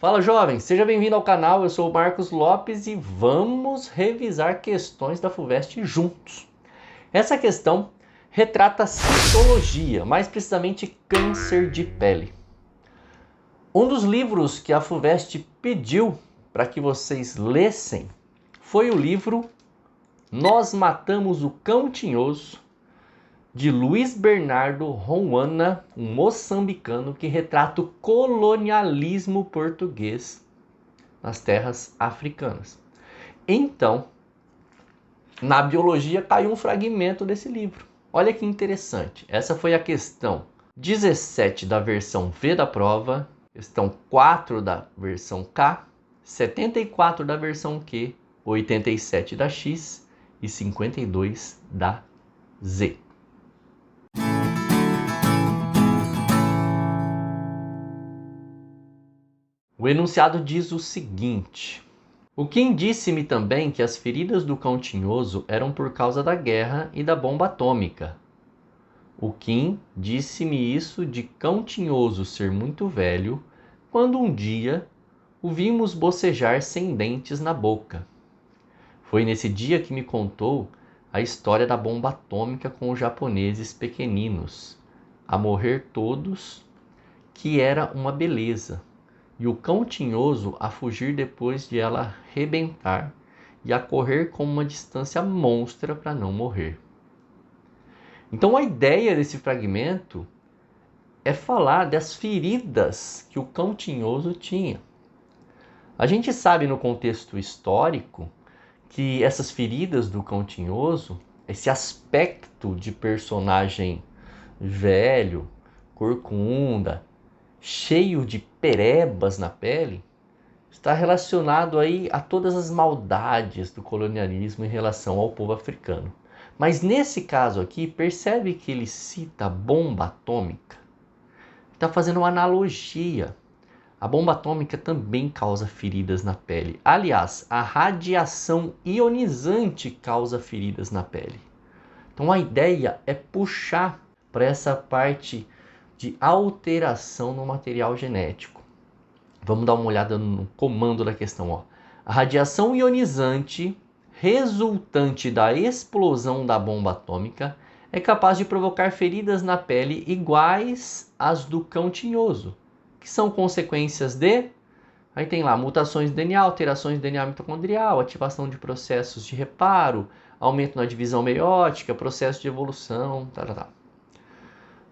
Fala jovem, seja bem-vindo ao canal, eu sou o Marcos Lopes e vamos revisar questões da FUVEST juntos. Essa questão retrata citologia, mais precisamente câncer de pele. Um dos livros que a FUVEST pediu para que vocês lessem foi o livro Nós Matamos o Cão Tinhoso, de Luiz Bernardo Rouana, um moçambicano que retrata o colonialismo português nas terras africanas. Então, na biologia caiu um fragmento desse livro. Olha que interessante. Essa foi a questão 17 da versão V da prova, questão 4 da versão K, 74 da versão Q, 87 da X e 52 da Z. O enunciado diz o seguinte: o Kim disse-me também que as feridas do cão tinhoso eram por causa da guerra e da bomba atômica. O Kim disse-me isso de cão tinhoso ser muito velho, quando um dia o vimos bocejar sem dentes na boca. Foi nesse dia que me contou a história da bomba atômica com os japoneses pequeninos, a morrer todos, que era uma beleza. E o cão tinhoso a fugir depois de ela rebentar e a correr com uma distância monstra para não morrer. Então a ideia desse fragmento é falar das feridas que o cão tinhoso tinha. A gente sabe no contexto histórico que essas feridas do cão tinhoso, esse aspecto de personagem velho, corcunda, cheio de perebas na pele, está relacionado aí a todas as maldades do colonialismo em relação ao povo africano. Mas nesse caso aqui, percebe que ele cita a bomba atômica? Está fazendo uma analogia. A bomba atômica também causa feridas na pele. Aliás, a radiação ionizante causa feridas na pele. Então a ideia é puxar para essa parte de alteração no material genético. Vamos dar uma olhada no comando da questão. Ó. A radiação ionizante resultante da explosão da bomba atômica é capaz de provocar feridas na pele iguais às do cão tinhoso, que são consequências de... Aí tem lá mutações de DNA, alterações de DNA mitocondrial, ativação de processos de reparo, aumento na divisão meiótica, processo de evolução,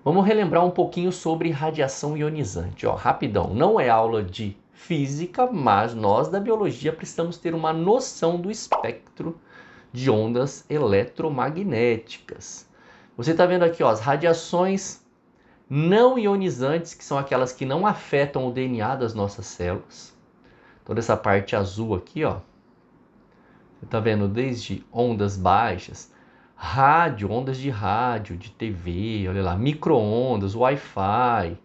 Vamos relembrar um pouquinho sobre radiação ionizante. Rapidão, não é aula de física, mas nós da biologia precisamos ter uma noção do espectro de ondas eletromagnéticas. Você está vendo aqui as radiações não ionizantes, que são aquelas que não afetam o DNA das nossas células. Toda essa parte azul aqui, você está vendo desde ondas baixas, rádio, ondas de rádio, de TV, olha lá, micro-ondas, Wi-Fi,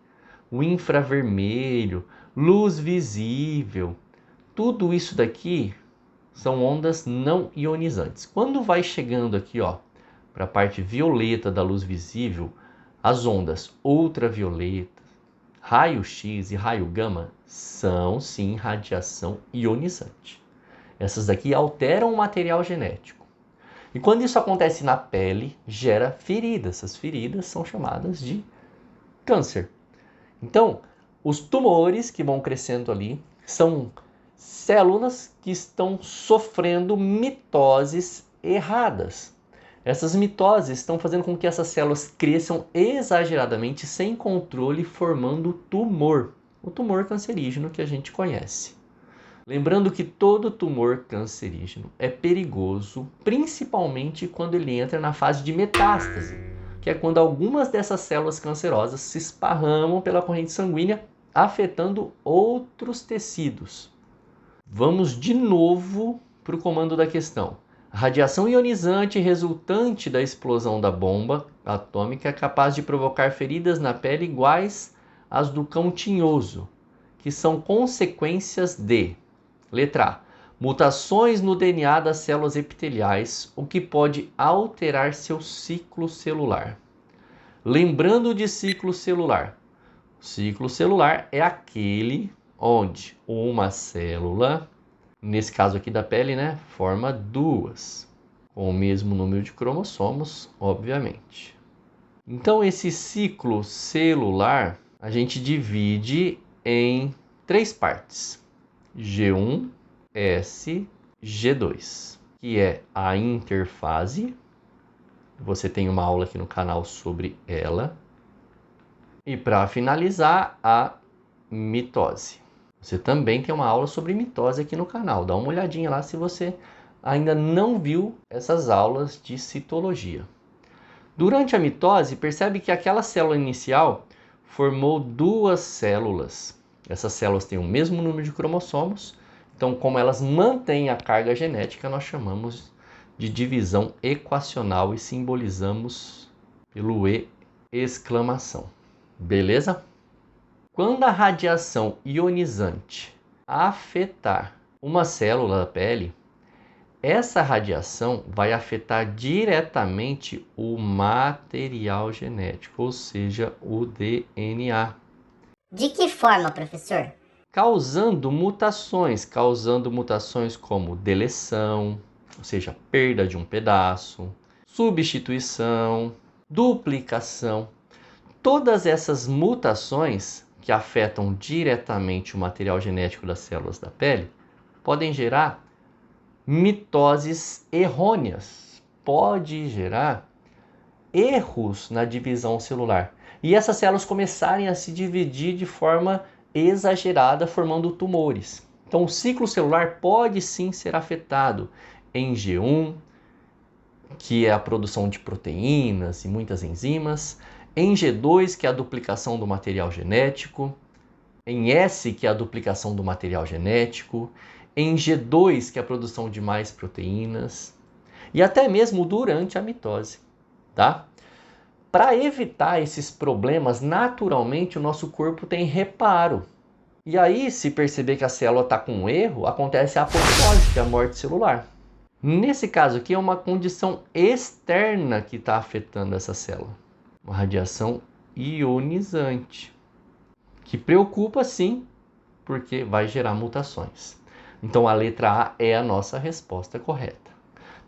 o infravermelho, luz visível. Tudo isso daqui são ondas não ionizantes. Quando vai chegando aqui, para a parte violeta da luz visível, as ondas ultravioletas, raio-x e raio-gama são sim radiação ionizante. Essas daqui alteram o material genético. E quando isso acontece na pele, gera feridas. Essas feridas são chamadas de câncer. Então, os tumores que vão crescendo ali são células que estão sofrendo mitoses erradas. Essas mitoses estão fazendo com que essas células cresçam exageradamente, sem controle, formando tumor. O tumor cancerígeno que a gente conhece. Lembrando que todo tumor cancerígeno é perigoso, principalmente quando ele entra na fase de metástase, que é quando algumas dessas células cancerosas se esparramam pela corrente sanguínea, afetando outros tecidos. Vamos de novo para o comando da questão. A radiação ionizante resultante da explosão da bomba atômica é capaz de provocar feridas na pele iguais às do cão tinhoso, que são consequências de... Letra A. Mutações no DNA das células epiteliais, o que pode alterar seu ciclo celular. Lembrando de ciclo celular. O ciclo celular é aquele onde uma célula, nesse caso aqui da pele, né, forma duas, com o mesmo número de cromossomos, obviamente. Então, esse ciclo celular a gente divide em 3 partes: G1, S, G2, que é a interfase. Você tem uma aula aqui no canal sobre ela. E para finalizar, a mitose. Você também tem uma aula sobre mitose aqui no canal. Dá uma olhadinha lá se você ainda não viu essas aulas de citologia. Durante a mitose, percebe que aquela célula inicial formou 2 células. Essas células têm o mesmo número de cromossomos. Então, como elas mantêm a carga genética, nós chamamos de divisão equacional e simbolizamos pelo E exclamação. Beleza? Quando a radiação ionizante afetar uma célula da pele, essa radiação vai afetar diretamente o material genético, ou seja, o DNA. De que forma, professor? Causando mutações como deleção, ou seja, perda de um pedaço, substituição, duplicação. Todas essas mutações que afetam diretamente o material genético das células da pele podem gerar mitoses errôneas, pode gerar erros na divisão celular. E essas células começarem a se dividir de forma exagerada, formando tumores. Então, o ciclo celular pode sim ser afetado em G1, que é a produção de proteínas e muitas enzimas, em G2, que é a duplicação do material genético, em S, que é a duplicação do material genético, em G2, que é a produção de mais proteínas, e até mesmo durante a mitose, tá? Para evitar esses problemas, naturalmente o nosso corpo tem reparo. E aí, se perceber que a célula está com um erro, acontece a apoptose, que é a morte celular. Nesse caso aqui é uma condição externa que está afetando essa célula. Uma radiação ionizante, que preocupa sim, porque vai gerar mutações. Então a letra A é a nossa resposta correta.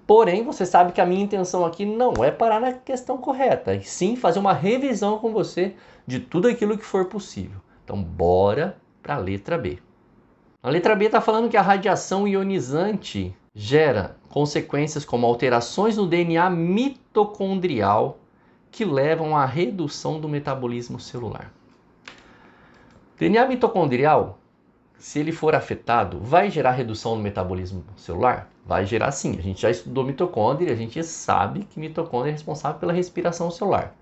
Porém, você sabe que a minha intenção aqui não é parar na questão correta, e sim fazer uma revisão com você de tudo aquilo que for possível. Então, bora para a letra B. A letra B está falando que a radiação ionizante gera consequências como alterações no DNA mitocondrial que levam à redução do metabolismo celular. O DNA mitocondrial, se ele for afetado, vai gerar redução no metabolismo celular? Vai gerar sim. A gente já estudou mitocôndria, a gente sabe que mitocôndria é responsável pela respiração celular.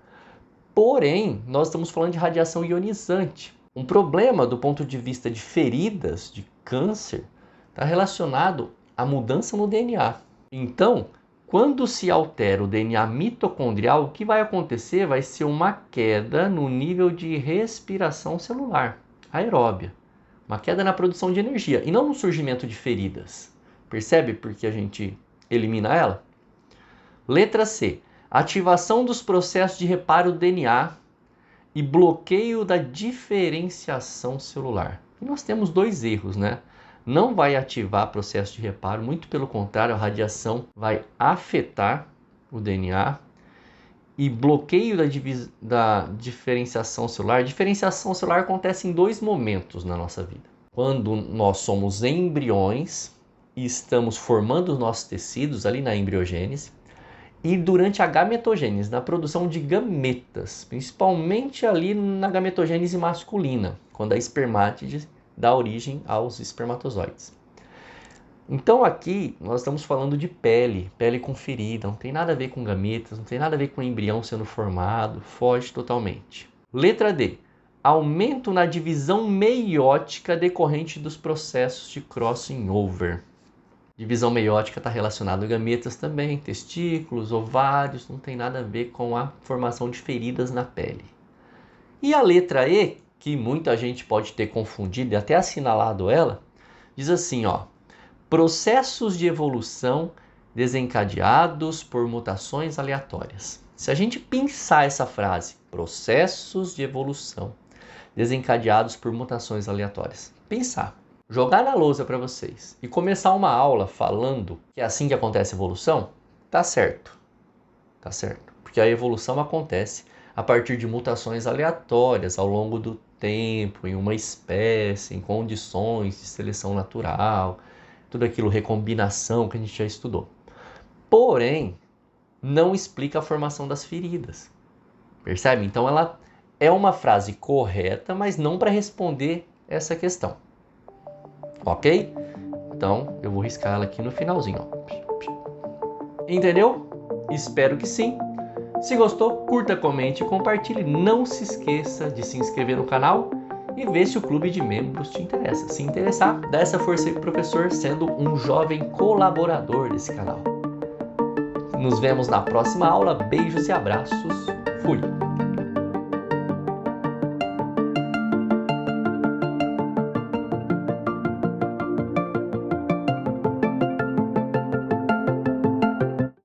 Porém, nós estamos falando de radiação ionizante. Um problema do ponto de vista de feridas, de câncer, está relacionado à mudança no DNA. Então, quando se altera o DNA mitocondrial, o que vai acontecer vai ser uma queda no nível de respiração celular, aeróbia. Uma queda na produção de energia e não no surgimento de feridas. Percebe por que a gente elimina ela? Letra C. Ativação dos processos de reparo do DNA e bloqueio da diferenciação celular. E nós temos 2 erros, né? Não vai ativar processo de reparo, muito pelo contrário, a radiação vai afetar o DNA. E bloqueio da diferenciação celular. A diferenciação celular acontece em 2 momentos na nossa vida. Quando nós somos embriões e estamos formando os nossos tecidos ali na embriogênese, e durante a gametogênese, na produção de gametas, principalmente ali na gametogênese masculina, quando a espermátide dá origem aos espermatozoides. Então aqui nós estamos falando de pele com ferida, não tem nada a ver com gametas, não tem nada a ver com embrião sendo formado, foge totalmente. Letra D. Aumento na divisão meiótica decorrente dos processos de crossing over. Divisão meiótica está relacionada a gametas também, testículos, ovários, não tem nada a ver com a formação de feridas na pele. E a letra E, que muita gente pode ter confundido e até assinalado ela, diz assim, ó: processos de evolução desencadeados por mutações aleatórias. Se a gente pensar essa frase, processos de evolução desencadeados por mutações aleatórias, pensar, jogar na lousa para vocês e começar uma aula falando que é assim que acontece a evolução, tá certo. Tá certo. Porque a evolução acontece a partir de mutações aleatórias ao longo do tempo, em uma espécie, em condições de seleção natural, tudo aquilo, recombinação que a gente já estudou. Porém, não explica a formação das feridas. Percebe? Então ela é uma frase correta, mas não para responder essa questão. Ok? Então eu vou riscar ela aqui no finalzinho. Ó. Entendeu? Espero que sim. Se gostou, curta, comente e compartilhe. Não se esqueça de se inscrever no canal e ver se o clube de membros te interessa. Se interessar, dá essa força aí pro professor, sendo um jovem colaborador desse canal. Nos vemos na próxima aula. Beijos e abraços. Fui!